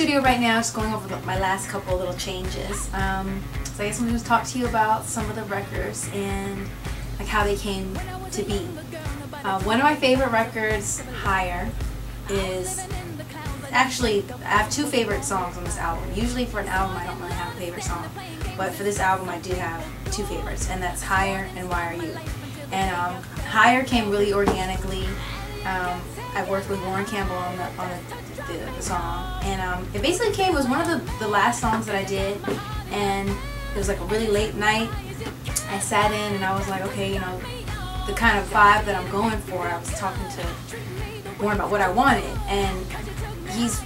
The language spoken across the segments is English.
studio right now, just going over my last couple little changes. So I guess I'm going to talk to you about some of the records and like how they came to be. One of my favorite records, Higher, is actually, I have two favorite songs on this album. Usually for an album I don't really have a favorite song, but for this album I do have two favorites, and that's Higher and Why Are You. And Higher came really organically. I worked with Warren Campbell on the song, and it basically it was one of the last songs that I did, and it was like a really late night. I sat in and I was like, okay, you know, the kind of vibe that I'm going for. I was talking to Warren about what I wanted, and he's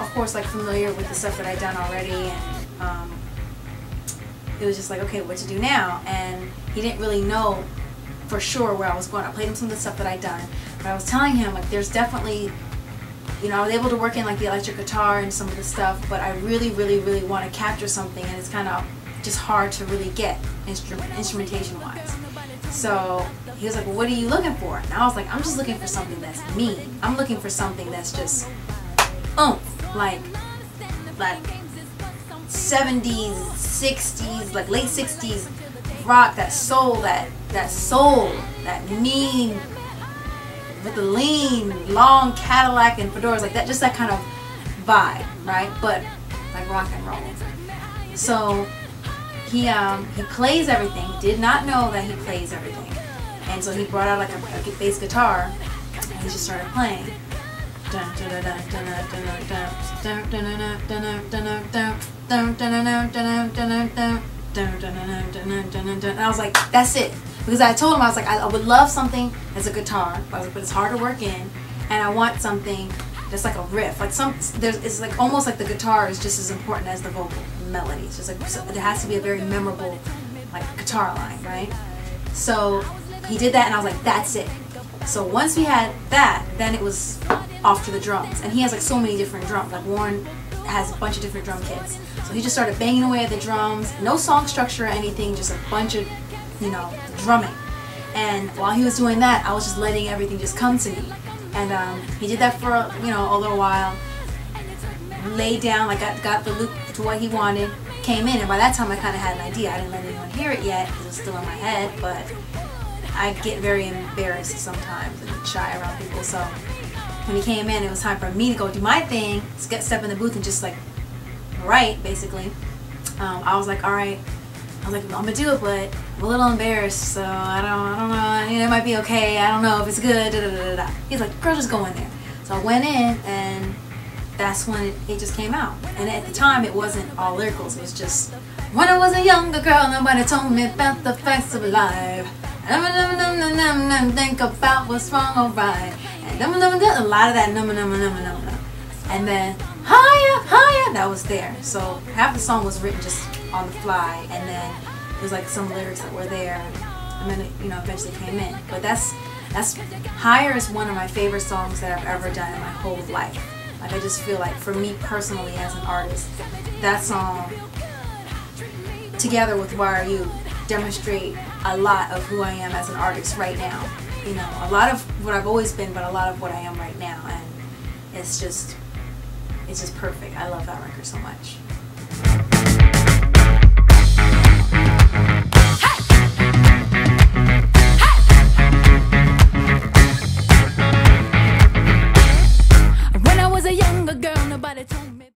of course like familiar with the stuff that I'd done already, and it was just like, okay, what to do now? And he didn't really know for sure where I was going. I played him some of the stuff that I'd done, but I was telling him like there's definitely, you know, I was able to work in like the electric guitar and some of the stuff, but I really want to capture something, and it's kind of just hard to really get instrumentation wise. So he was like, well, what are you looking for? And I was like, I'm just looking for something that's me. I'm looking for something that's just like 70s, 60s, like late 60s rock, that soul, that mean, with the lean, long Cadillac and fedoras, like that, just that kind of vibe, right? But like rock and roll. So he plays everything. Did not know that he plays everything, and so he brought out like a bass guitar, and he just started playing. And I was like, that's it. Because I told him, I was like, I would love something as a guitar, but it's hard to work in, and I want something that's like a riff, like it's like almost like the guitar is just as important as the vocal melody. It's just like, so there has to be a very memorable like guitar line, right? So he did that, and I was like, that's it. So once we had that, then it was off to the drums, and he has like so many different drums. Like Warren has a bunch of different drum kits, so he just started banging away at the drums. No song structure or anything, just a bunch of, you know, drumming. And while he was doing that, I was just letting everything just come to me. And he did that for, you know, a little while. Laid down, like got the loop to what he wanted. Came in, and by that time I kind of had an idea. I didn't let anyone hear it yet because it was still in my head, but I get very embarrassed sometimes and shy around people. So when he came in, it was time for me to go do my thing, step in the booth and just like write, basically. I was like, all right. I was like, I'm gonna do it, but I'm a little embarrassed, so I don't know. You know, it might be okay. I don't know if it's good. Da, da, da, da. He's like, girl, just go in there. So I went in, and that's when it just came out. And at the time, it wasn't all lyricals. It was just, when I was a younger girl, nobody told me about the facts of life. Think about what's wrong or right. And a lot of that and then higher, higher, that was there. So half the song was written just on the fly, and then there's like some lyrics that were there, and then it, you know, eventually came in. But that's Higher is one of my favorite songs that I've ever done in my whole life. Like, I just feel like, for me personally as an artist, that song together with Why Are You demonstrate a lot of who I am as an artist right now. You know, a lot of what I've always been, but a lot of what I am right now, and it's just perfect. I love that record so much.